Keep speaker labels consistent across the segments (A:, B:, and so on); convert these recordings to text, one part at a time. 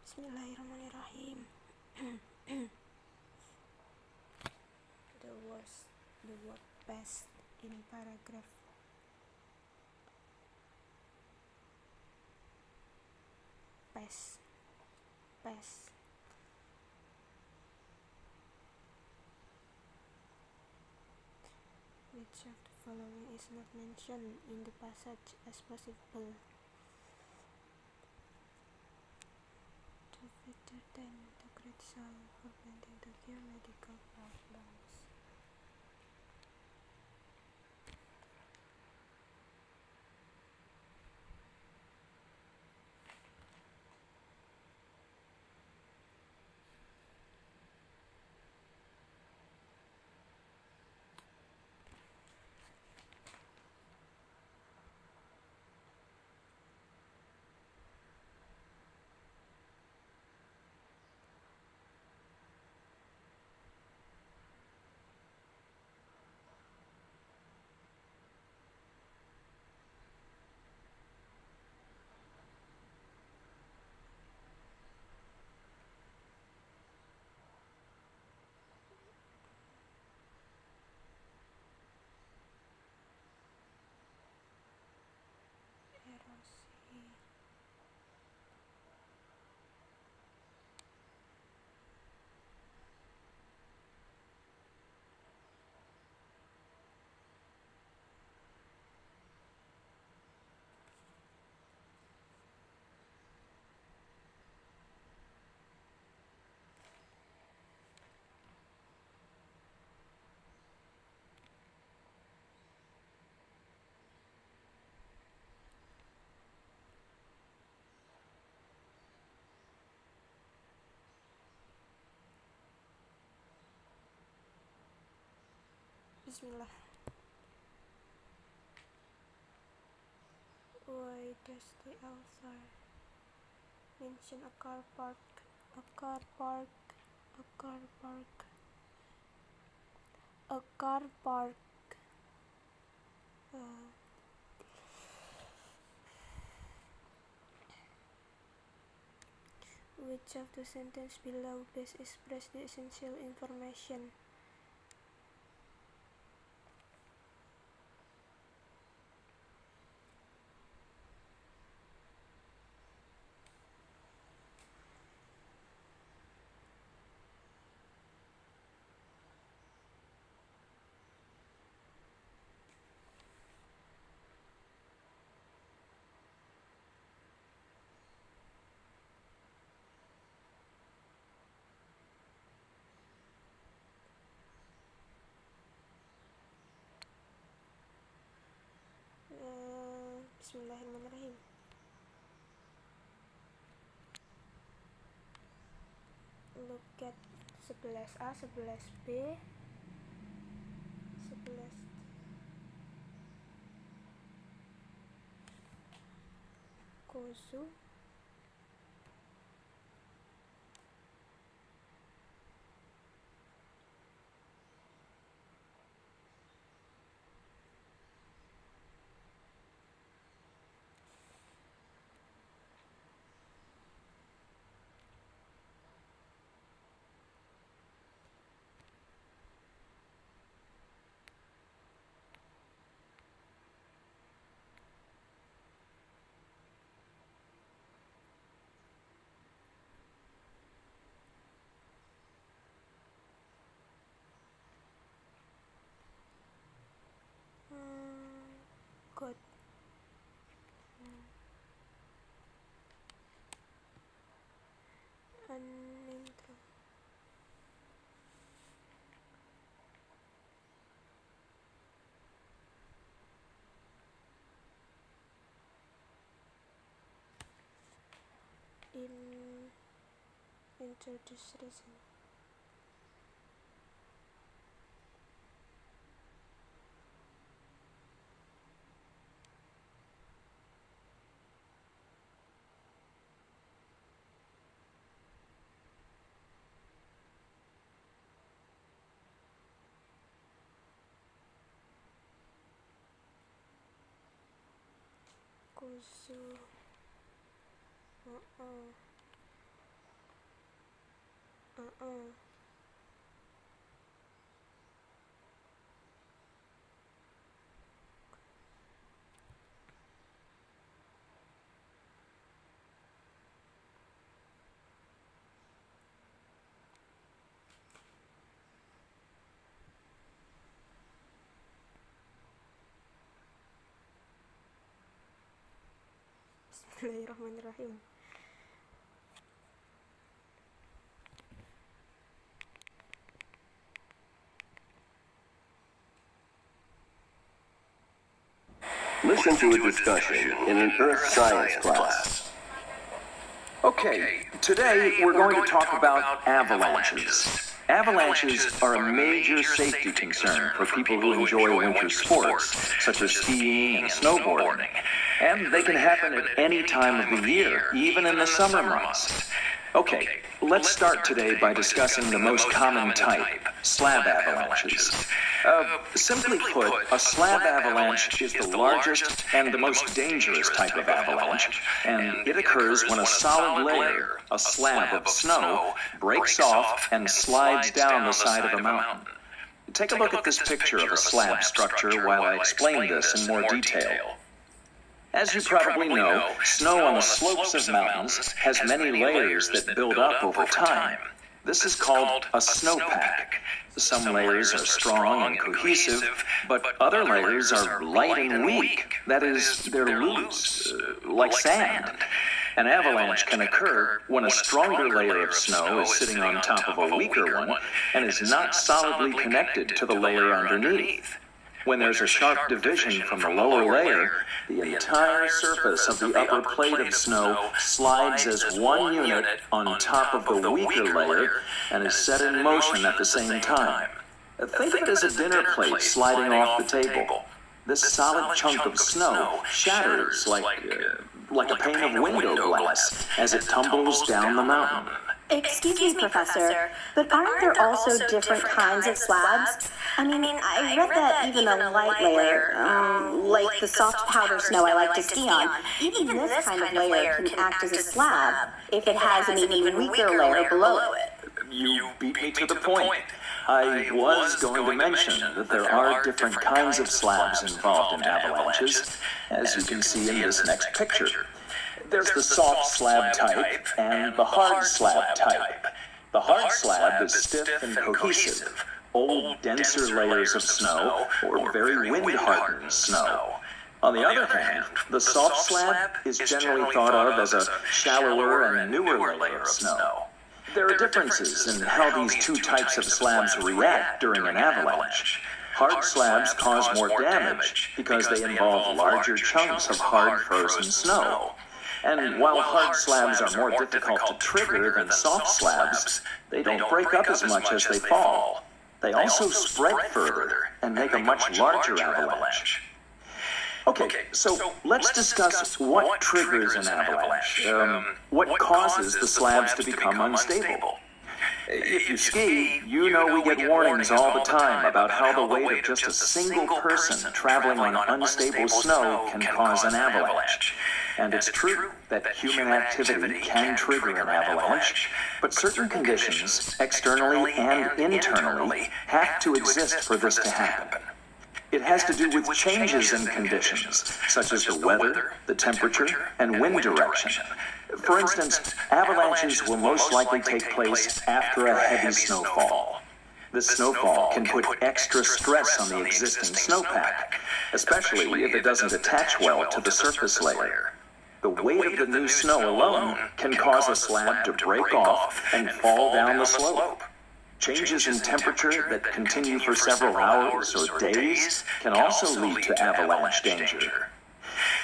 A: Bismillahirrahmanirrahim. The word past in paragraph. Past. Which of the following is not mentioned in the passage as possible? To feature them to create sound for blending to cure medical problems. Erosi. Bismillah. Why does the author mention a car park? Which of the sentences below best express the essential information? Bismillahirrahmanirrahim. Look at 11A, 11B, 11 Kozu, God, intro. Introduce reason. Kozu. Bismillahirrahmanirrahim.
B: Listen to a discussion in an earth science class.
C: Okay, today we're going to talk about avalanches. Avalanches are a major safety concern for people who enjoy winter sports, such as skiing and snowboarding. And they can happen at any time of the year, even in the summer months. Okay, let's start today by discussing the most common type, slab avalanches. Simply put, a slab avalanche is the largest and the most dangerous type of avalanche, and it occurs when a solid layer, a slab of snow, breaks off and slides down the side of a mountain. Take a look at this picture of a slab structure while I explain this in more detail. As you probably know, snow on the slopes of mountains has many layers that build up over time. This is called a snowpack. Some layers are strong and cohesive, but other layers are light and weak. That is, they're loose, like sand. An avalanche can occur when a stronger layer of snow is sitting on top of a weaker one and is not solidly connected to the layer underneath. When there's a sharp division from the lower layer, the entire surface of the upper plate of snow slides as one unit on top of the weaker layer and is set in motion at the same time. Think of it as a dinner plate sliding off the table. This solid chunk of snow shatters like a pane of window glass as it tumbles down the mountain.
D: Excuse me, Professor, but aren't there also different kinds of slabs? I read that even a light layer, like the soft powder snow I like to ski on, even this kind of layer can act as a slab if it has an even weaker layer below it.
C: You beat me to the point. I was going to mention that there are different kinds of slabs involved in avalanches, as you can see in this next picture. There's the soft slab type and the hard slab type. The hard slab is stiff and cohesive, old, denser layers of snow or very wind-hardened snow. On the other hand, the soft slab is generally thought of as a shallower and newer layer of snow. There are differences in how these two types of slabs react during an avalanche. Hard slabs cause more damage because they involve larger chunks of hard frozen snow. And while hard slabs are more difficult to trigger than soft slabs, they don't break up as much as they fall. They also spread further and make a much larger avalanche. Okay, so let's discuss what triggers an avalanche. What causes the slabs to become unstable? If you ski, you know we get warnings all the time about how the weight of just a single person traveling on unstable snow can cause an avalanche. And it's true that human activity can trigger an avalanche, but certain conditions, externally and internally, have to exist for this to happen. It has to do with changes in conditions, such as the weather, the temperature, and wind direction. For instance, avalanches will most likely take place after a heavy snowfall. This snowfall can put extra stress on the existing snowpack, especially if it doesn't attach well to the surface layer. The weight of the new snow alone can cause a slab to break off and fall down the slope. Changes in temperature that continue for several hours or days can also lead to avalanche danger.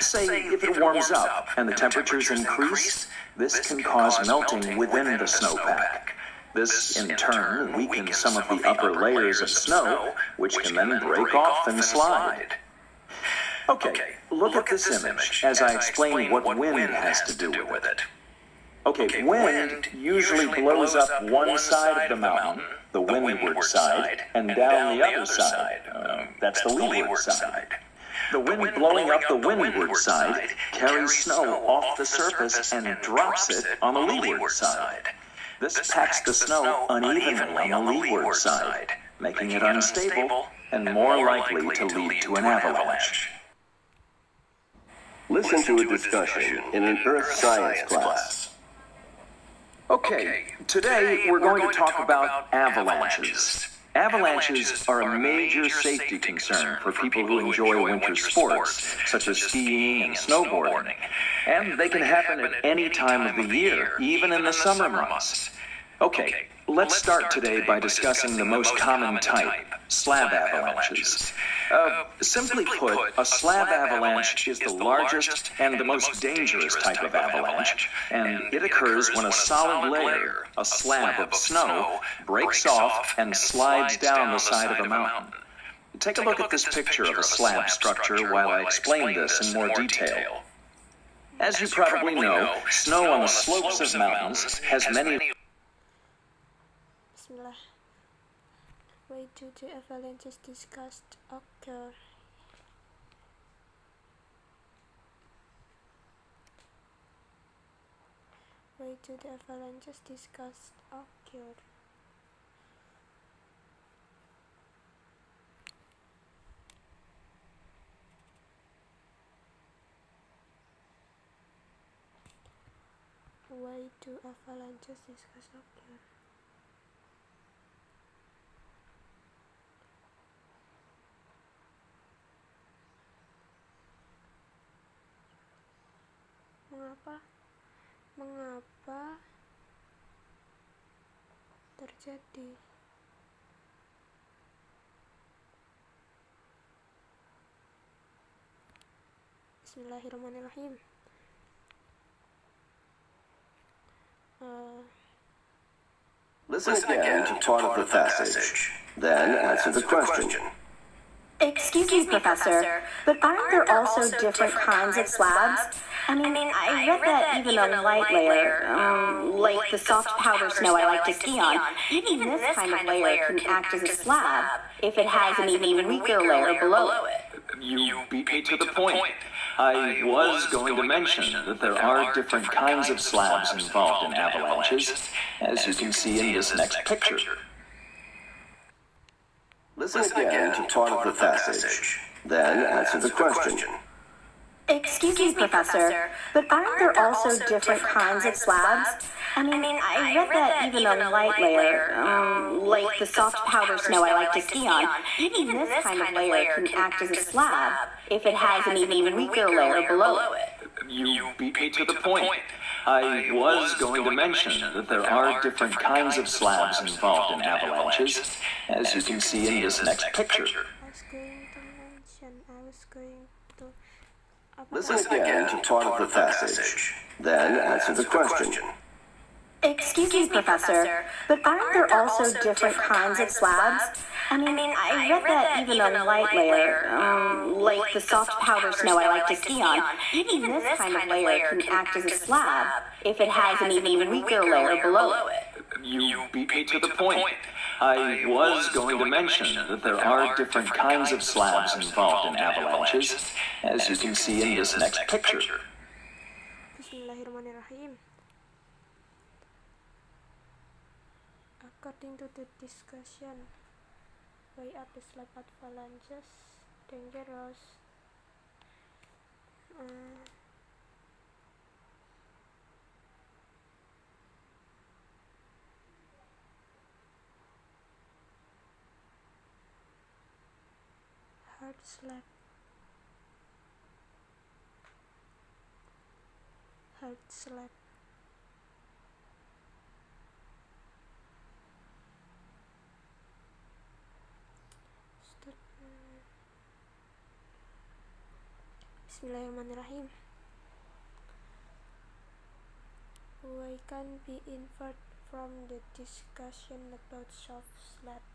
C: Say if it warms up and the temperatures increase, this can cause melting within the snowpack. This, in turn, weakens some of the upper layers of snow, which can then break off and slide. Okay, look at this image as I explain what wind has to do with it. Okay, wind usually blows up one side of the mountain, the windward side, and down the other side. That's the leeward side. The wind blowing up the windward side carries snow off the surface and drops it on the leeward side. This packs the snow unevenly on the leeward side, making it unstable and more likely to lead to an avalanche.
B: Listen to a discussion in an earth science class.
C: Okay, today we're going to talk about avalanches. Avalanches are a major safety concern for people who enjoy winter sports, such as skiing and snowboarding. And they can happen at any time of the year, even in the summer months. Okay, let's start today by discussing the most common type, slab avalanches. Simply put, a slab avalanche is the largest and the most dangerous type of avalanche, and it occurs when a solid layer, a slab of snow, breaks off and slides down the side of a mountain. Take a look at this picture of a slab structure while I explain this in more detail. As you probably know, snow on the slopes of mountains has many...
A: Bismillah. Way to the avalanches discussed occur. Way to the avalanches discussed occur. Way to avalanches discussed occur. Mengapa terjadi? Bismillahirrahmanirrahim.
B: Listen again to part of the passage, then answer the question.
D: Excuse me, Professor, but aren't there also different kinds of slabs? I mean, I read that even a light layer, like the soft powder snow I like to ski on, even this kind of layer can act as a slab if it has an even weaker layer below it.
C: You beat me to the point. I was going to mention that there are different kinds of slabs involved in avalanches, as you can see in this next picture.
B: Listen again to part of the passage, then answer the question.
D: Excuse me, Professor, but aren't there also different kinds of slabs? I mean, I read that even a light layer, like the soft powder snow I like to ski on, even this kind of layer can act as a slab if it has an even weaker layer below it.
C: You beat me to the point. I was going to mention that there are different kinds of slabs involved in avalanches, as you can see in this next picture.
B: Listen again to part of the passage, then answer the question.
D: Excuse me, Professor, but aren't there also different kinds of slabs? I mean, I read that even a light layer, like the soft powder snow I like to ski on, even this kind of layer can act as a slab if it has an even weaker layer below it.
C: You beat me to the point. I was going to mention that there are different kinds of slabs involved in avalanches, as you can see in this next picture.
A: Bismillahirrahmanirrahim. According to the discussion, why are the slab avalanches dangerous? Hard slab. Hard slab. Bismillahirrahmanirrahim. We can be inferred from the discussion about soft slabs.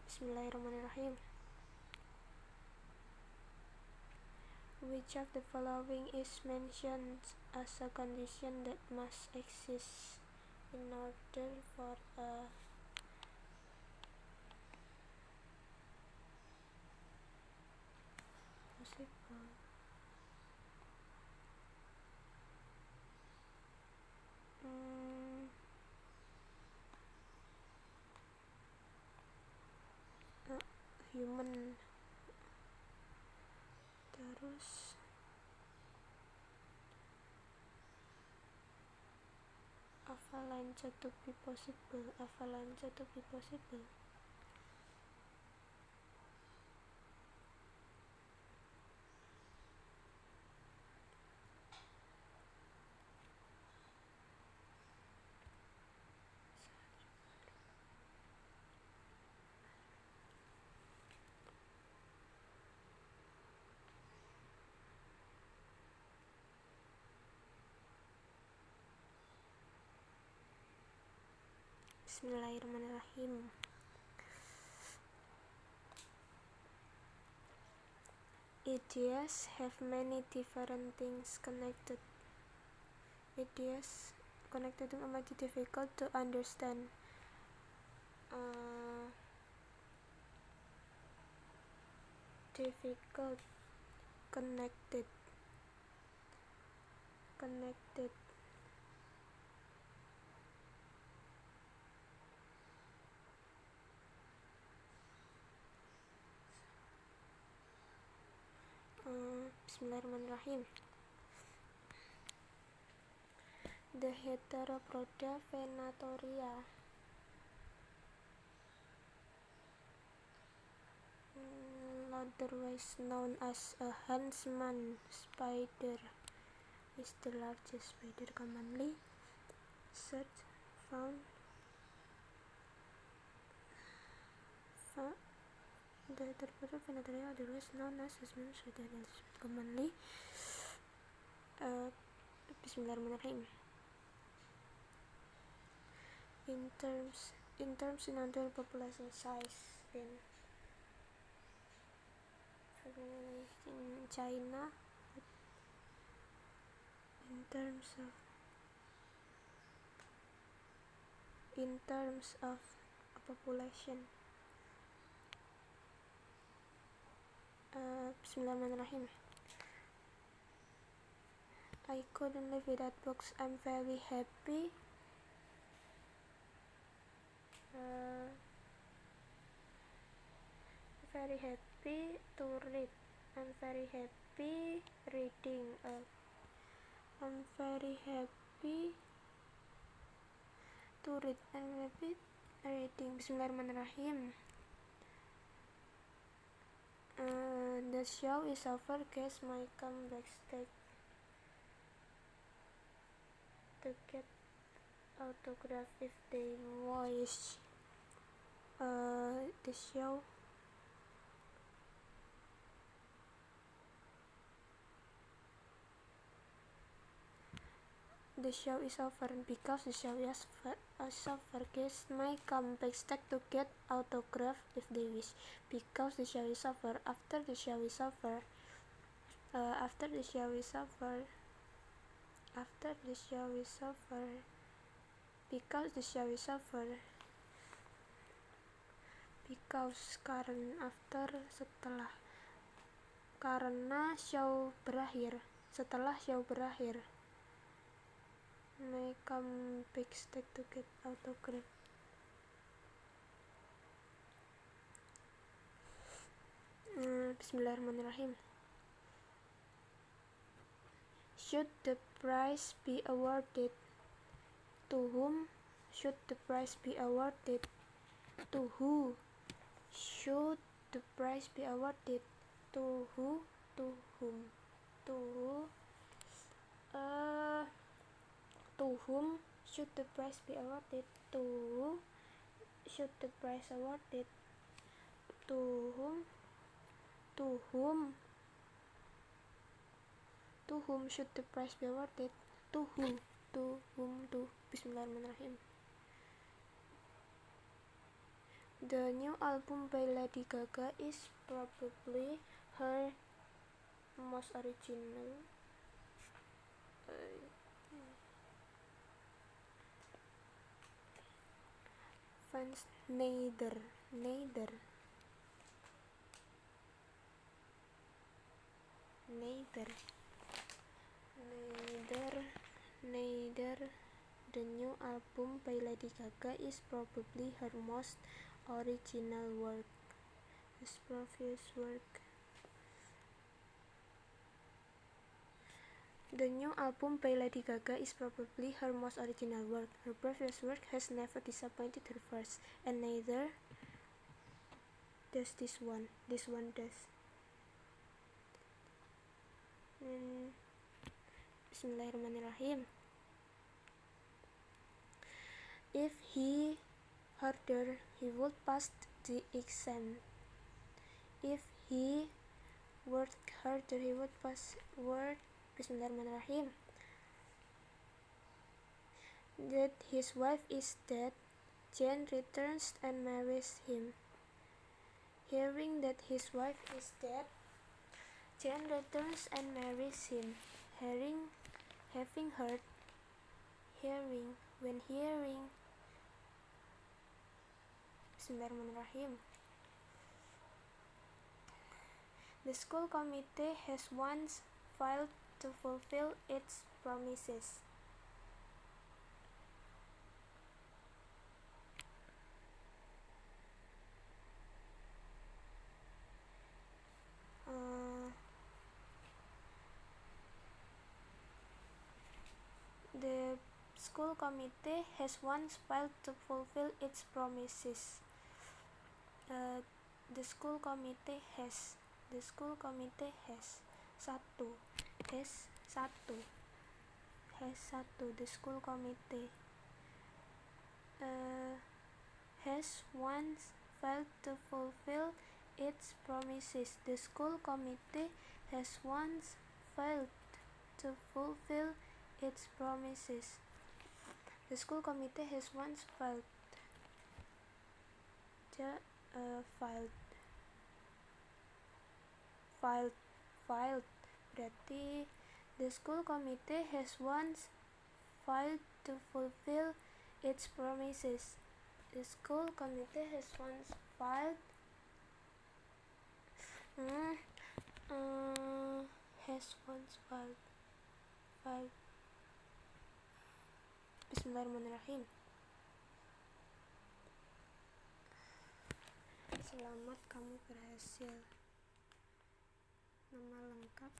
A: Bismillahirrahmanirrahim. Which of the following is mentioned as a condition that must exist in order for a possible human, terus avalanche to be possible, avalanche to be possible. Bismillahirrahmanirrahim. Ideas have many different things connected. Ideas connected might be difficult to understand. Difficult, connected. Bismillahirrahmanirrahim. The Heteropoda venatoria, otherwise known as a huntsman spider, is the largest spider commonly found. The Heteropoda venatoria, otherwise known as a huntsman spider, is commonly. Bismillahirrahmanirrahim. In terms in other population size in China, in terms of population. Bismillahirrahmanirrahim. I couldn't live without books. I'm very happy. Very happy to read. I'm very happy reading. I'm very happy to read. I'm happy reading. Bismillahirrahmanirrahim. The show is over. Guess my comeback stage to get autograph if they wish. The show is over. Because the show is over, guests may come backstage to get autograph if they wish. Because the show is over. After the show is over. After the show is over. After the show is over. Because the show is over. Because setelah. Karena show berakhir. Setelah show berakhir. May come backstage to get autograph. Bismillahirrahmanirrahim. Should the prize be awarded? To whom should the prize be awarded? To who should the prize be awarded? To who? To whom? To who? To whom should the prize be awarded? To who should the prize awarded? To whom? To whom? To whom should the prize be awarded? To who? To whom? To. Bismillahirrahmanirrahim. The new album by Lady Gaga is probably her most original. Finds neither the new album by Lady Gaga is probably her most original work. His previous work. The new album by Lady Gaga is probably her most original work. Her previous work has never disappointed her first, and neither does this one. This one does. Bismillahirrahmanirrahim. If he harder, he would pass the exam. If he worked harder, he would pass word. Bismillahirrahmanirrahim. That his wife is dead, Jane returns and marries him. Hearing that his wife is dead, Jane returns and marries him. Having heard, when hearing. Bismillahirrahmanirrahim. The school committee has once failed to fulfill its promises. The school committee has once failed to fulfill its promises. The school committee has satu. The school committee has once failed to fulfill its promises. The school committee has once failed to fulfill its promises. The school committee has once failed. Filed. Berarti the school committee has once failed to fulfill its promises. The school committee has once failed. Bismillahirrahmanirrahim. Selamat, kamu berhasil. Nama lengkap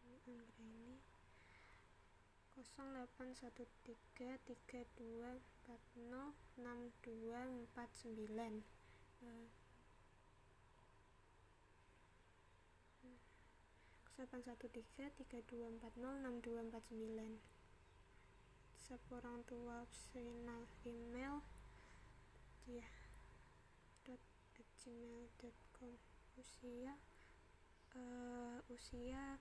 A: Anggraini 081332406249. 081332406249. WhatsApp orang tua opsional, email dyah.gmail.com. usia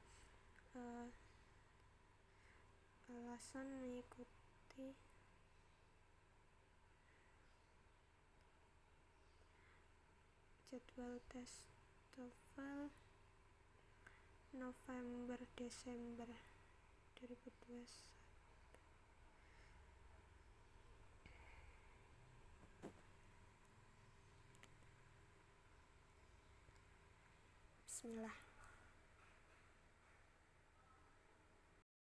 A: alasan mengikuti jadwal tes TOEFL November-Desember 2021. Bismillah.